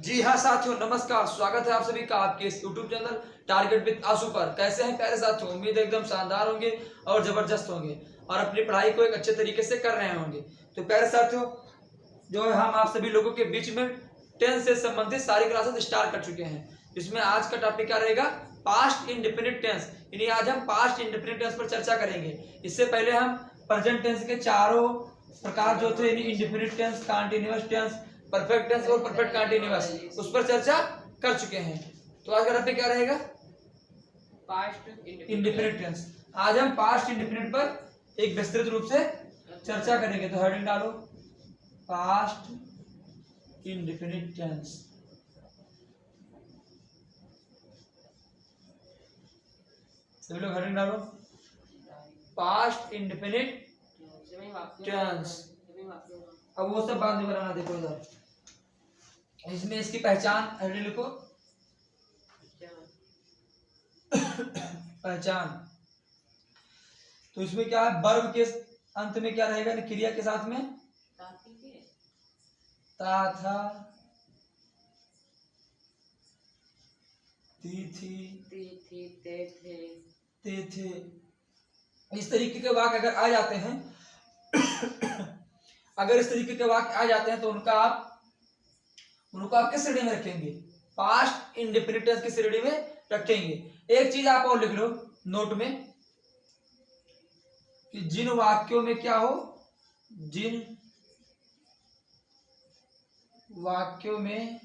जी हाँ साथियों, नमस्कार। स्वागत है आप सभी का आपके इस यूट्यूब चैनल टारगेट विद आशु पर। कैसे हैं प्यारे साथियों? उम्मीद है एकदम शानदार होंगे और जबरदस्त होंगे और अपनी पढ़ाई को एक अच्छे तरीके से कर रहे होंगे। तो प्यारे साथियों, जो है हम आप सभी लोगों के बीच में टेंस से संबंधित सारी क्लासेस स्टार्ट कर चुके हैं, जिसमें आज का टॉपिक क्या रहेगा? Past indefinite tense. यानी आज हम पास्ट इंडेफिनिट टेंस पर चर्चा करेंगे। इससे पहले हम प्रेजेंट टेंस के चारों प्रकार जो थे, indefinite tense, continuous tense, perfect tense और परफेक्ट कंटीन्यूअस, उस पर चर्चा कर चुके हैं। तो आज का टॉपिक क्या रहेगा? Past indefinite tense. आज हम पास्ट इंडेफिनिट पर एक विस्तृत रूप से चर्चा करेंगे। तो हेडिंग डालो, पास्ट इंडेफिनिट टेंस। सभी लोग हेडिंग डालो, पास्ट इंडेफिनिट टेंस। अब वो सब बाद में बनाना, देखो इधर इसमें इसकी पहचान हेडिंग लिखो, पहचान। तो इसमें क्या है? वर्ब के अंत में क्या रहेगा? क्रिया के साथ में ता था, ती थी, ते थे। इस तरीके के वाक्य अगर आ जाते हैं अगर इस तरीके के वाक्य आ जाते हैं तो उनको आप किस श्रेणी में रखेंगे? पास्ट इंडेफिनिट टेंस की श्रेणी में रखेंगे। एक चीज आप और लिख लो नोट में कि जिन वाक्यों में क्या हो, जिन वाक्यों में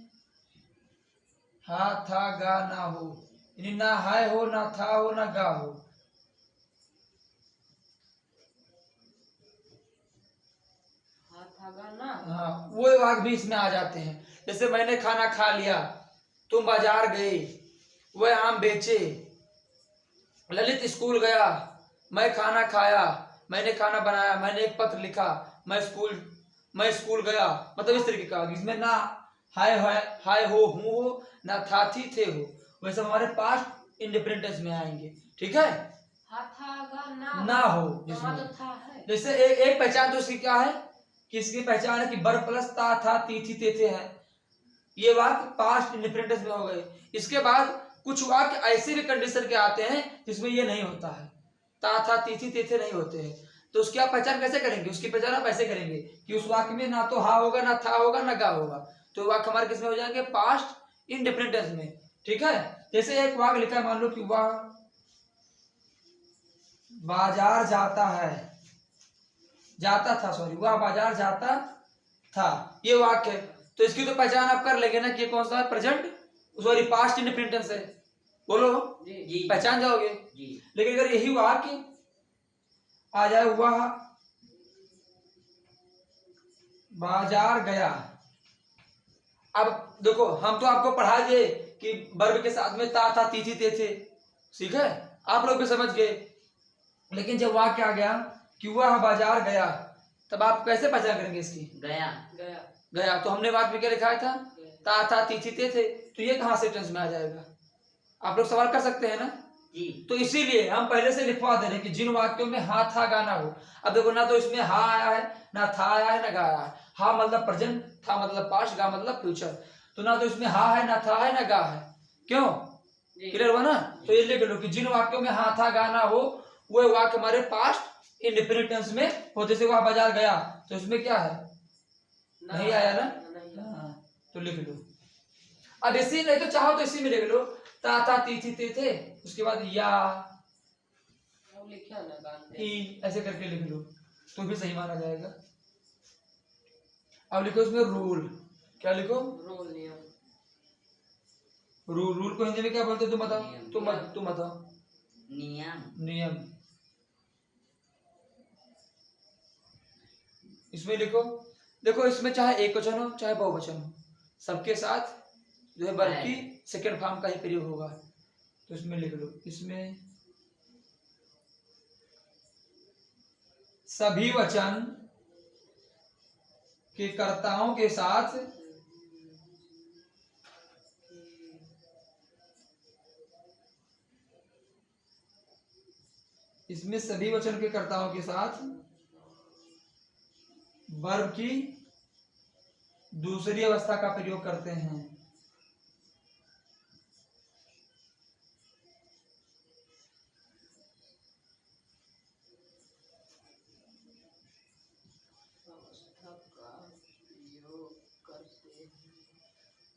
हा था गा ना हो, यानी ना हाय हो, ना था हो, ना गा हो। हाँ, वो वाक्य भी इसमें आ जाते हैं। जैसे मैंने खाना खा लिया, तुम बाजार गए, वह आम बेचे, ललित स्कूल गया, मैं खाना खाया, मैंने खाना बनाया, मैंने एक पत्र लिखा, मैं स्कूल गया। मतलब इस तरीके का इसमें ना हाय हो, हूं हो, ना था थी थे हो, वैसे हमारे पास्ट इंडेफिनिट टेंस में आएंगे। ठीक है? ना हो जिसमें, जैसे एक पहचान तो इसकी क्या है कि इसकी पहचान है कि बर प्लस ता था ती थी ते थे है। ये वाक्य पास्ट इंडेफिनिट टेंस में हो गए। इसके बाद कुछ वाक्य ऐसे भी कंडीशन के आते हैं जिसमें ये नहीं होता है, ता था ती थी ते थे नहीं होते हैं। तो उसकी आप पहचान कैसे करेंगे? उसकी पहचान आप ऐसे करेंगे कि उस वाक्य में ना तो हा होगा, ना था होगा, ना गा होगा। तो वाक्य हमारे किसमें हो जाएंगे? पास्ट इंडेफिनिट टेंस में। ठीक है? जैसे एक वाक्य लिखा है, मान लो कि वह बाजार जाता है, जाता था, सॉरी, वह बाजार जाता था, ये वाक्य है। तो इसकी तो पहचान आप कर लेंगे ना कि ये कौन सा है? Present, sorry, past indefinite tense है। बोलो जी, पहचान जाओगे जी। लेकिन अगर यही वाक्य आ जाए, वह बाजार गया। अब देखो, हम तो आपको पढ़ा दिए कि वर्ब के साथ में ता था ती थी ते थे, ठीक है? आप लोग भी समझ गए। लेकिन जब वाक्य आ गया कि वह बाजार गया, तब आप कैसे पहचान करेंगे इसकी? गया तो हमने वाक्य में क्या लिखा था? ता था ती थी ते थे। तो ये कहां से टेंस में आ जाएगा? आप लोग सवाल कर सकते हैं ना जी। तो इसीलिए हम पहले से लिखवा दे रहे हैं कि जिन वाक्यों में हा था गा ना हो। अब देखो, ना तो इसमें हा आया है, ना था आया है, ना गा आया है। हा मतलब प्रेजेंट, था मतलब पास्ट, गा मतलब फ्यूचर। तो ना तो इसमें हा है, ना था है, ना गा है। क्यों? क्लियर हुआ ना? तो ये लिख लो कि जिन वाक्यों में हा था गा ना हो, वो वाक्य हमारे पास्ट इंडेफिनिट टेंस में हो। जैसे वह बाजार गया, तो इसमें क्या है? नहीं आया ना? तो लिख लो। अब इसी, नहीं तो चाहो तो इसी में लिख लो, ता था ती थी ते थे, उसके बाद या ई ऐसे करके लिख लो, तो भी सही माना जाएगा। अब लिखो इसमें रूल। क्या लिखो? रूल को हिंदी में क्या बोलते? तुम बताओ, तुम बताओ। नियम। इसमें लिखो, देखो इसमें चाहे एक वचन हो चाहे बहुवचन हो, सबके साथ जो है वर्ब की सेकंड फॉर्म का ही प्रयोग होगा। तो इसमें लिख लो, इसमें सभी वचन के कर्ताओं के साथ इसमें सभी वचन के कर्ताओं के साथ वर्ब की दूसरी अवस्था का प्रयोग करते हैं।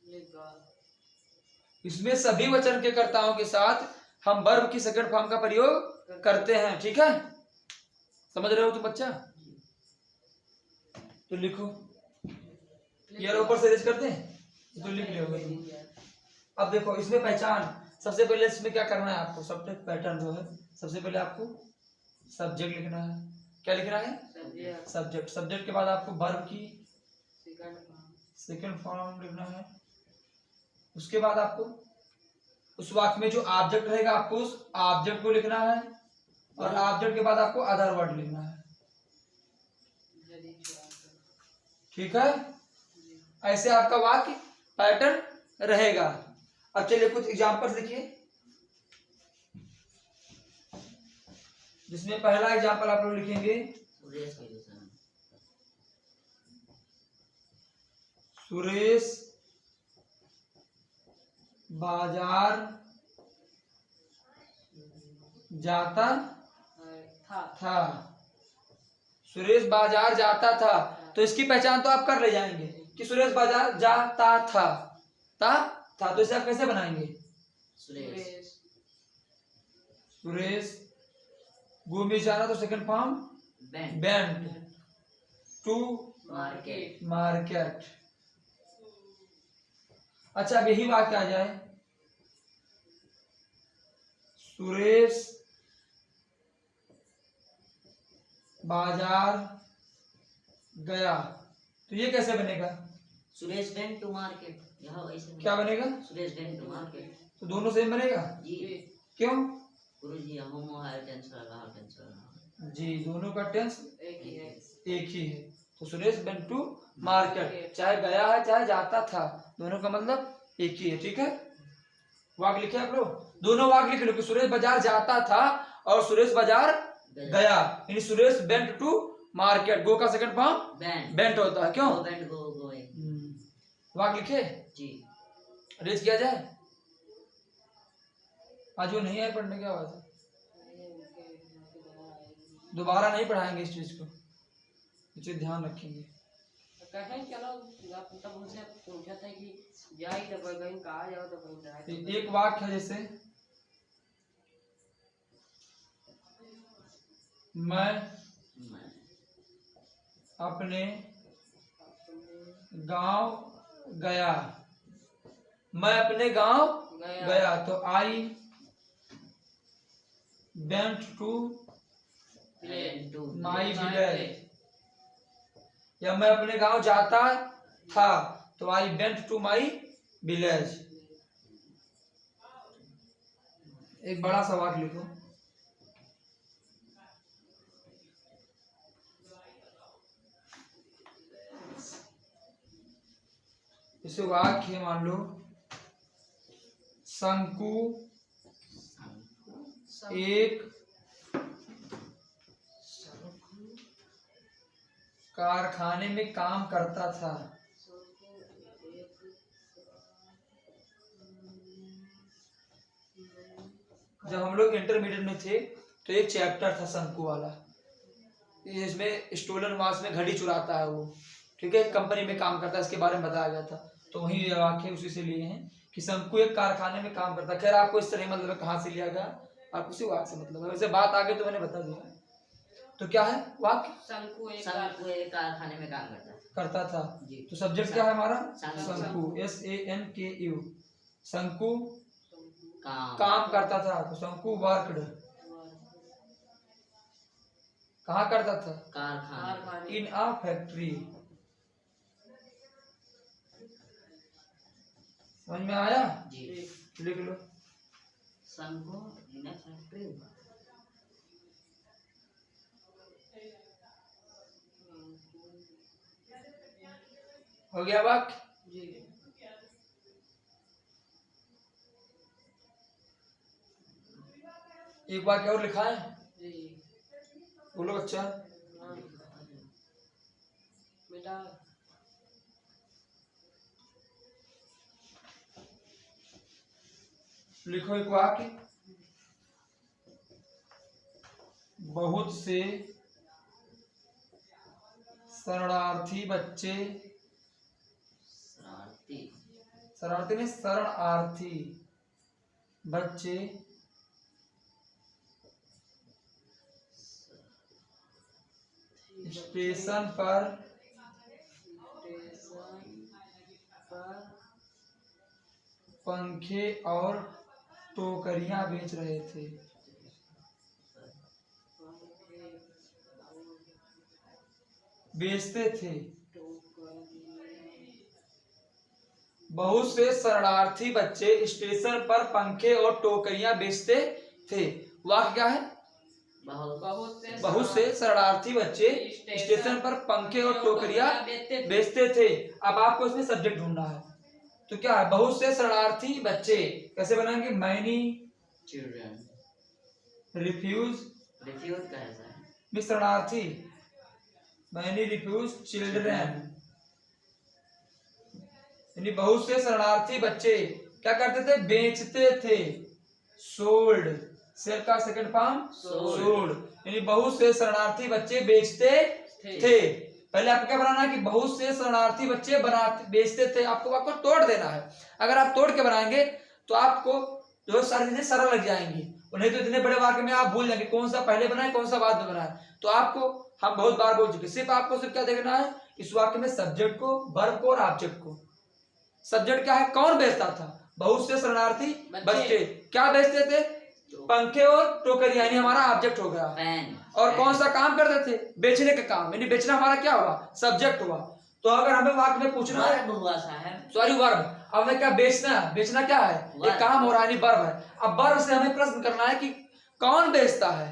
लिखा। इसमें सभी वचन के कर्ताओं के साथ हम वर्ब की सेकंड फॉर्म का प्रयोग करते हैं, ठीक है? समझ रहे हो तुम बच्चा? तो लिखो, यार ऊपर से रेज करते हैं तो लिख लोगे तुम। अब देखो इसमें पहचान, सबसे पहले इसमें क्या करना है आपको, सब्जेक्ट पैटर्न जो है, सबसे पहले आपको सब्जेक्ट लिखना है। क्या लिखना है? सब्जेक्ट। सब्जेक्ट के बाद आपको वर्ब की सेकंड फॉर्म लिखना है। उसके बाद आपको उस वाक्य में जो ऑब्जेक्ट रहेगा आपको उस ऑब्जेक्ट को लिखना है, और ऑब्जेक्ट के बाद आपको अदर वर्ड लिखना है, ठीक है? ऐसे आपका वाक्य पैटर्न रहेगा। अब चलिए कुछ एग्जांपल्स लिखिए, जिसमें पहला एग्जांपल आप लोग लिखेंगे सुरेश बाजार जाता था। सुरेश बाजार जाता था, तो इसकी पहचान तो आप कर ले जाएंगे कि सुरेश बाजार जाता था। था तो इसे आप कैसे बनाएंगे? सुरेश गो में जाना तो second form went to market. अच्छा अब यही वाक्य आ जाए, सुरेश बाजार गया, तो ये कैसे बनेगा? Suresh went to market. यहाँ वैसे क्या बनेगा? Suresh went to market. तो दोनों सेम बनेगा जी। क्यों? गुरुजी हम हायर टेंस रहा टेंस रहा। जी दोनों का टेंस एक ही है। एक ही है। तो सुरेश वेंट टू मार्केट, चाहे गया है चाहे जाता था, दोनों का मतलब एक ही है, ठीक है? वाक्य लिखे आप लोग, दोनों वाक्य लिख लो कि सुरेश बाजार जाता था और सुरेश बाजार गया, यानी सुरेश वेंट टू मार्केट। गो का सेकंड फॉर्म वेंट होता है, क्यों? वाक्य लिखे जी। रेज किया जाए। आज वो नहीं आए पढ़ने की आवाज है, दोबारा नहीं पढ़ाएंगे इस चीज को, इसे ध्यान रखेंगे। कहें चलो, तब उनसे पूछा था कि जाई तो कहीं कहा जाओ तो कहीं जाए। एक वाक्य है जैसे, मैं अपने गांव गया। मैं अपने गांव गया, तो I went to my village. या मैं अपने गांव जाता था, तो I went to my village. एक बड़ा सा वाक्य लिखो, इसे वाक्य मान लो, शंकु एक कारखाने में काम करता था। जब हम लोग इंटरमीडिएट में थे तो एक चैप्टर था शंकु वाला, इसमें स्टोलन वाच में घड़ी चुराता है वो, ठीक है? कंपनी में काम करता है, इसके बारे में बताया गया था। तो वही ये वाक्य उसी से लिए हैं कि शंकु एक कारखाने में काम करता है। खैर आपको इस तरह मतलब कहाँ से लिया गया, आप उसी वाक्य से मतलब है, वैसे बात आगे तो मैंने बता दिया। तो क्या है वाक्य? शंकु एक कारखाने में काम करता था। तो सब्जेक्ट क्या है हमारा? शंकु, SANKU। शंकु काम करता था, तो शंकु वर्कड। कहाँ करता था? कारखाने। इन अ फैक्ट्री। समझ में आया? जी। लिख लो, शंकु इन अ फैक्ट्री। हो गया वाक्य? जी। एक वाक्य और लिखा है, जी। बोलो बच्चा। बेटा लिखो एक वाक्य, बहुत से शरणार्थी बच्चे शरणार्थी नहीं, शरणार्थी बच्चे स्टेशन पर पंखे और टोकरियां बेच रहे थे। बेचते थे। बहुत से शरणार्थी बच्चे स्टेशन पर पंखे और टोकरियां बेचते थे। वाक्य क्या है? बहुत से शरणार्थी बच्चे स्टेशन पर पंखे और टोकरियां बेचते थे। अब आपको इसमें सब्जेक्ट ढूंढना है। तो क्या है? बहुत से शरणार्थी बच्चे कैसे बनाएंगे? मैनी चिल्ड्रन रिफ्यूज कैसा है? भी शरणार्थी, मैनी रिफ्यूज चिल्ड्रन, यानी बहुत से शरणार्थी बच्चे क्या करते थे? बेचते थे। सोल्ड, सेल का सेकंड फॉर्म सोल्ड, यानी बहुत से शरणार्थी बच्चे बेचते थे। पहले आपको क्या बनाना है कि बहुत से शरणार्थी बच्चे बेचते थे। आपको तोड़ देना है। अगर आप तोड़ के बनाएंगे तो आपको जो सारी चीजें सरल लग जाएंगी। नहीं तो इतने बड़े वाक्य में आप भूल जाएंगे कौन सा पहले बनाए कौन सा बाद में बनाए। तो आपको हम बहुत बार बोल चुके, सिर्फ क्या देखना है इस वाक्य में? सब्जेक्ट को, वर्ब को और ऑब्जेक्ट को। सब्जेक्ट क्या है? कौन बेचता था? बहुत से शरणार्थी बच्चे क्या बेचते थे? पंखे और टोकरियां, यानी हमारा ऑब्जेक्ट हो गया। और कौन सा काम करते थे? बेचने का काम, यानी बेचना हमारा क्या हुआ? सब्जेक्ट हुआ। तो अगर हमें वाक्य में पूछना है, सॉरी वर्ब, अब हमें क्या बेचना है? बेचना क्या है? एक काम हो रहा है, वर्ब है। अब वर्ब से हमें प्रश्न करना है कि कौन बेचता है।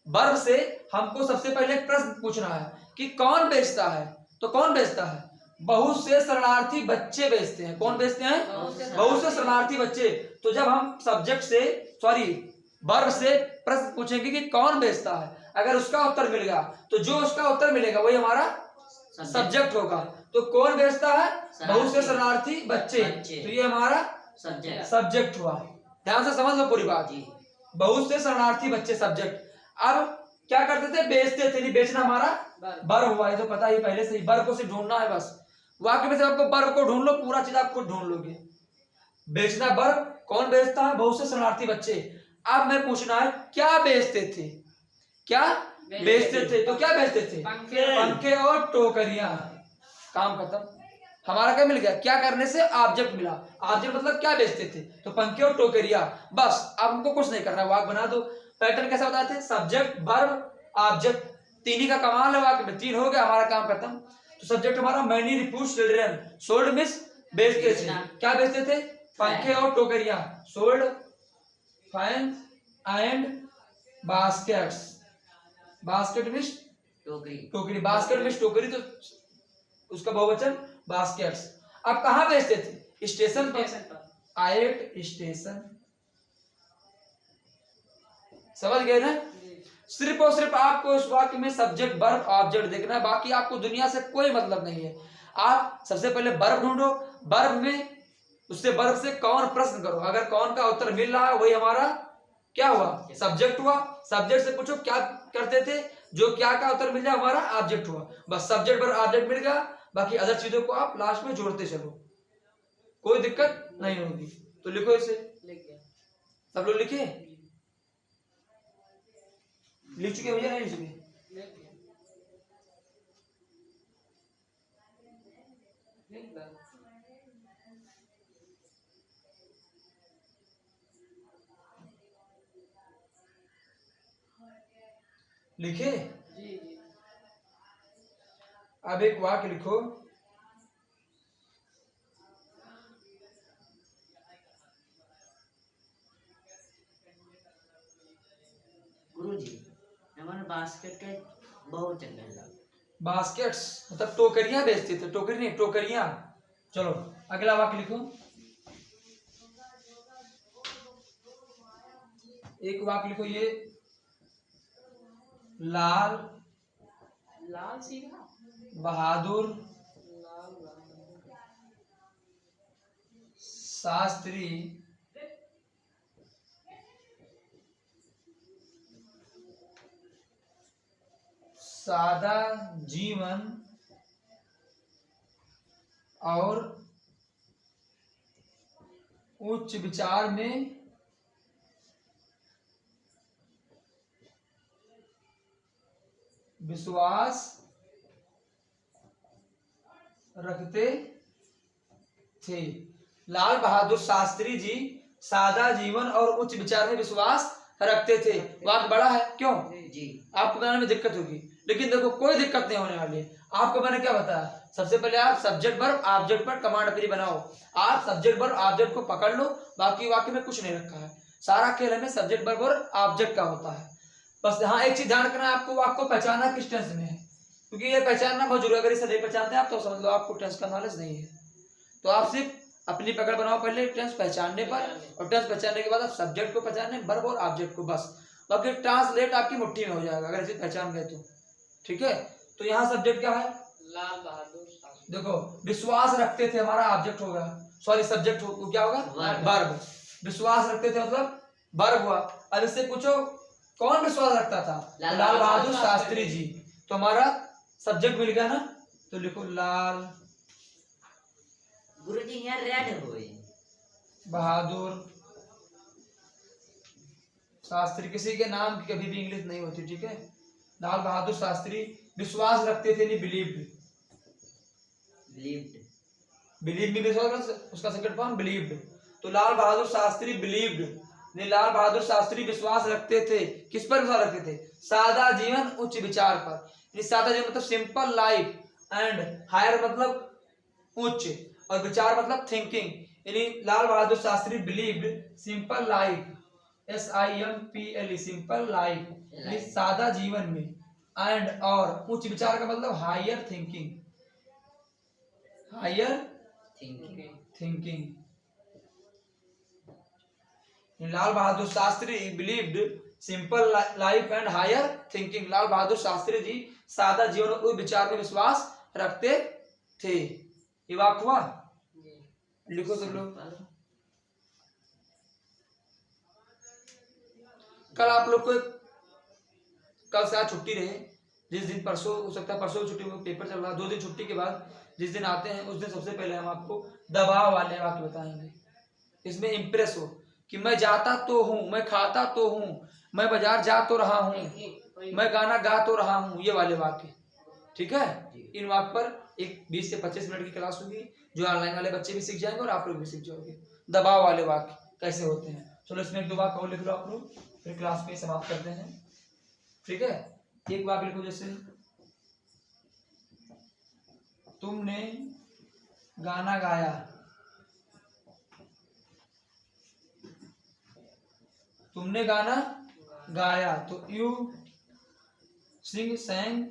वर्ब से हमको सबसे पहले प्रश्न पूछना है कि कौन बेचता है। तो कौन बेचता है? बहुत से शरणार्थी बच्चे बेचते हैं। कौन बेचते हैं? बहुत से शरणार्थी बच्चे। तो जब हम सब्जेक्ट से वर्ब से प्रश्न पूछेंगे कि कौन बेचता है, अगर उसका उत्तर मिल गया तो जो उसका उत्तर मिलेगा वही हमारा सब्जेक्ट होगा। तो कौन बेचता है? बहुत से शरणार्थी बच्चे, तो ये हमारा सब्जेक्ट हुआ। ध्यान से समझ लो पूरी बात। बहुत से शरणार्थी बच्चे सब्जेक्ट। अब क्या करते थे? बेचते थे, नहीं बेचना हमारा वर्ब हुआ। ये तो पता ही पहले से ही। वर्ब को सिर्फ ढूंढना है बस। वाक्य में से आपको वर्ब को ढूंढ लो, पूरा चीज आप खुद ढूंढ लोगे। बेचना वर्ब, कौन बेचता है? बहुत से शरणार्थी बच्चे। अब मैं पूछना है क्या बेचते थे? क्या बेचते थे? तो क्या बेचते थे? पंखे और टोकरियां। काम खत्म। हमारा क्या मिल गया? क्या करने से? ऑब्जेक्ट मिला। ऑब्जेक्ट मतलब क्या बेचते थे? तो पंखे और टोकरियां। बस अब हमको कुछ नहीं करना, वाक्य बना दो। पैटर्न कैसा बताते हैं? सब्जेक्ट, वर्ब, ऑब्जेक्ट, तीन ही का कमाल है वाक्य में। 3 हो गया, हमारा काम खत्म। तो सब्जेक्ट हमारा many refugee children, sold means बेचते थे। क्या बेचते थे? पंखे और टोकरियां। Sold fan and baskets. Basket means टोकरी, बास्केट मिस टोकरी, तो उसका बहुवचन बास्केट्स। अब कहाँ बेचते थे? स्टेशन पर। At station. समझ गए ना? सिर्फ और सिर्फ आपको इस वाक्य में सब्जेक्ट, वर्ब, ऑब्जेक्ट देखना है। बाकी आपको दुनिया से कोई मतलब नहीं है। आप सबसे पहले वर्ब ढूंढो, वर्ब में उससे वर्ब से कौन प्रश्न करो। अगर कौन का उत्तर मिल रहा है वही हमारा क्या हुआ? सब्जेक्ट हुआ। सब्जेक्ट से पूछो क्या करते थे, जो क्या का उत्तर मिल जाए हमारा ऑब्जेक्ट हुआ। बस सब्जेक्ट पर ऑब्जेक्ट मिल गया, बाकी अदर चीजों को आप लास्ट में जोड़ते चलो, कोई दिक्कत नहीं होगी। तो लिखो इसे। सब लोग लिखे? लिख चुके भैया? नहीं लिख चुके? लिखे? अब एक वाक्य लिखो। गुरुजी, हमारे बास्केट के बहुत चक्कर लगा। बास्केट्स मतलब टोकरियां बेचते थे। टोकरी नहीं, टोकरियां। चलो अगला वाक्य लिखो। एक वाक्य लिखो ये। लाल बहादुर शास्त्री सादा जीवन और उच्च विचार में विश्वास रखते थे। लाल बहादुर शास्त्री जी सादा जीवन और उच्च विचार में विश्वास रखते थे। वाक्य बड़ा है, क्यों? जी आपको बनाने में दिक्कत होगी, लेकिन देखो कोई दिक्कत नहीं होने वाली है। आपको मैंने क्या बताया, सबसे पहले आप सब्जेक्ट वर्ब ऑब्जेक्ट पर कमांड फ्री बनाओ। आप सब्जेक्ट वर्ब ऑब्जेक्ट को पकड़ लो, बाकी वाक्य में कुछ नहीं रखा है। सारा खेल हमें सब्जेक्ट वर्ब और ऑब्जेक्ट का होता है। बस हाँ एक चीज ध्यान रखना है, आपको वाक्य को पहचानना किस टेंस में है, क्योंकि ये पहचानना बहुत जरूरी है। अगर इसे नहीं पहचानते आप तो समझ लो आपको टेंस का नॉलेज नहीं है। तो आप सिर्फ अपनी पकड़ बनाओ पहले टेंस पहचानने पर, और टेंस पहचानने के बाद आप सब्जेक्ट को पहचानने, वर्ब और ऑब्जेक्ट को, बस। बाकी ट्रांसलेट आपकी मुट्ठी में हो जाएगा अगर इसे पहचान गए तो। ठीक है, तो यहाँ सब्जेक्ट क्या है? लाल बहादुर शास्त्री। देखो विश्वास रखते थे हमारा ऑब्जेक्ट होगा, सॉरी सब्जेक्ट हो, क्या होगा? वर्ब। वर्ब। विश्वास रखते थे मतलब वर्ब हुआ। अब इससे पूछो कौन विश्वास रखता था? लाल बहादुर शास्त्री जी। तो हमारा सब्जेक्ट मिल गया ना, तो लिखो लाल गुरुजी यहाँ रेड हुए बहादुर शास्त्री। किसी के नाम की कभी भी इंग्लिश नहीं होती, ठीक है। लाल बहादुर शास्त्री विश्वास रखते थे, नहीं बिलीव्ड। बिलीव्ड बिलीव भी विश्वास, उसका सेकंड फॉर्म बिलीव्ड। तो लाल बहादुर शास्त्री बिलीव्ड, नहीं लाल बहादुर शास्त्री विश्वास रखते थे। किस पर विश्वास रखते थे? सादा जीवन उच्च विचार पर। यानी सादा जीवन मतलब सिंपल लाइफ, एंड हायर मतलब उच्च, और विचार मतलब थिंकिंग। यानी Lal Bahadur Shastri believed simple life, SIMPLE simple life, यानी सादा जीवन में, एंड और उच्च विचार का मतलब higher thinking, higher thinking. Lal Bahadur Shastri believed simple life and higher thinking. Lal Bahadur Shastri ji सादा जीवन और विचार में विश्वास रखते थे। ये वाक्य हुआ, लिखो सब लोग। कल आप लोग को कल से आज छुट्टी रहे, जिस दिन परसों हो सकता है, परसों छुट्टी में पेपर चल रहा है, 2 दिन छुट्टी के बाद जिस दिन आते हैं उस दिन सबसे पहले हम आपको दबाव वाले वाक्य बताएंगे। इसमें इंप्रेस हो कि मैं जाता तो हूँ, मैं खाता तो हूँ, मैं बाजार जा तो रहा हूँ, मैं गाना गा तो रहा हूँ, ये वाले वाक्य। ठीक है, इन वाक्य पर एक 20 से 25 मिनट की क्लास होगी, जो ऑनलाइन वाले बच्चे भी सीख जाएंगे और आप लोग भी सीख जाओगे दबाव वाले वाक्य कैसे होते हैं। चलो इसमें 1-2 वाक्य और लिख लो आप लोग, फिर क्लास में समाप्त करते हैं। ठीक है, एक वाक्य लिखो, जैसे तुमने गाना गाया, तुमने गाना गाया, तो यू सिंग सैंग,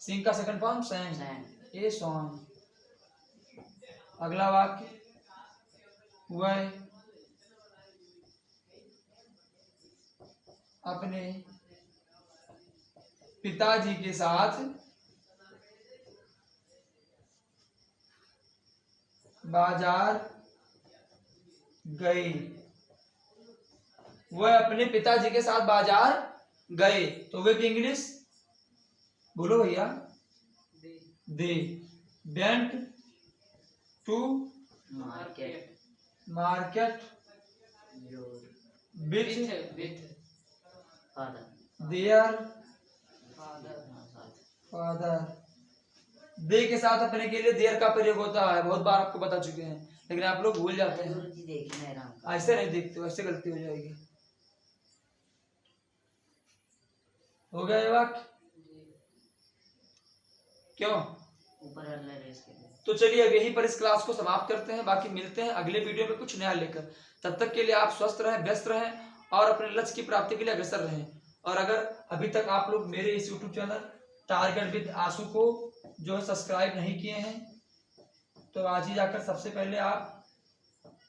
सिंग का सेकंड फॉर्म सैंग, ए सॉन्ग। अगला वाक्य, वह अपने पिताजी के साथ बाजार गए, वह अपने पिताजी के साथ बाजार गए। तो वे की इंग्लिश बोलो भैया, they went to market with their father. They के साथ अपने के लिए देयर का प्रयोग होता है, बहुत बार आपको बता चुके हैं, लेकिन आप लोग भूल जाते हैं। ऐसे नहीं देखते, ऐसे गलती हो जाएगी। हो गया ये वाक्य? क्यों? तो चलिए अब यहीं पर इस क्लास को समाप्त करते हैं, बाकी मिलते हैं अगले वीडियो में कुछ नया लेकर। तब तक के लिए आप स्वस्थ रहें, व्यस्त रहें और अपने लक्ष्य की प्राप्ति के लिए अग्रसर रहें। और अगर अभी तक आप लोग मेरे इस YouTube चैनल टारगेट विद आशु को जो है सब्सक्राइब नहीं किए हैं, तो आज ही जाकर सबसे पहले आप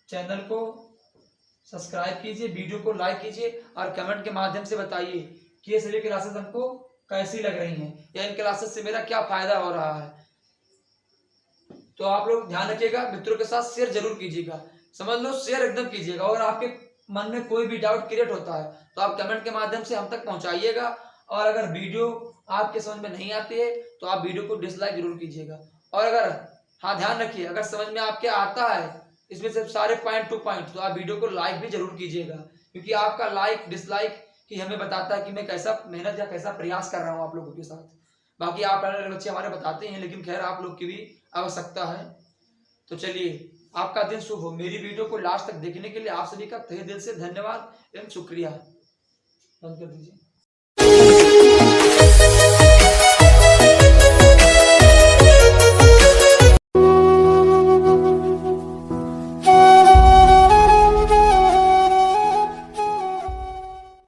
चैनल को सब्सक्राइब कीजिए, वीडियो को लाइक कीजिए और कमेंट के माध्यम से बताइए कि ये सभी क्लासेस हमको कैसी लग रही हैं या इन क्लासेस से मेरा क्या फायदा हो रहा है। तो आप लोग ध्यान रखिएगा, मित्रों के साथ शेयर जरूर कीजिएगा, समझ लो शेयर एकदम कीजिएगा। और आपके मन में कोई भी डाउट क्रिएट होता है तो आप कमेंट के माध्यम से हम तक पहुंचाइएगा। और अगर वीडियो आपके समझ में नहीं आती है तो आप वीडियो को डिसलाइक जरूर कीजिएगा। और अगर हाँ ध्यान रखिए, अगर समझ में आपके आता है इसमें सिर्फ सारे पॉइंट टू पॉइंट। तो आप वीडियो को लाइक भी जरूर कीजिएगा, क्योंकि आपका लाइक डिसलाइक ही हमें बताता है कि मैं कैसा मेहनत या कैसा प्रयास कर रहा हूँ आप लोगों के साथ। बाकी आप बच्चे हमारे बताते हैं, लेकिन खैर आप लोग की भी आवश्यकता है। तो चलिए, आपका दिन शुभ हो। मेरी वीडियो को लास्ट तक देखने के लिए आप सभी का तहे दिल से धन्यवाद एवं शुक्रिया। बंद कर दीजिए।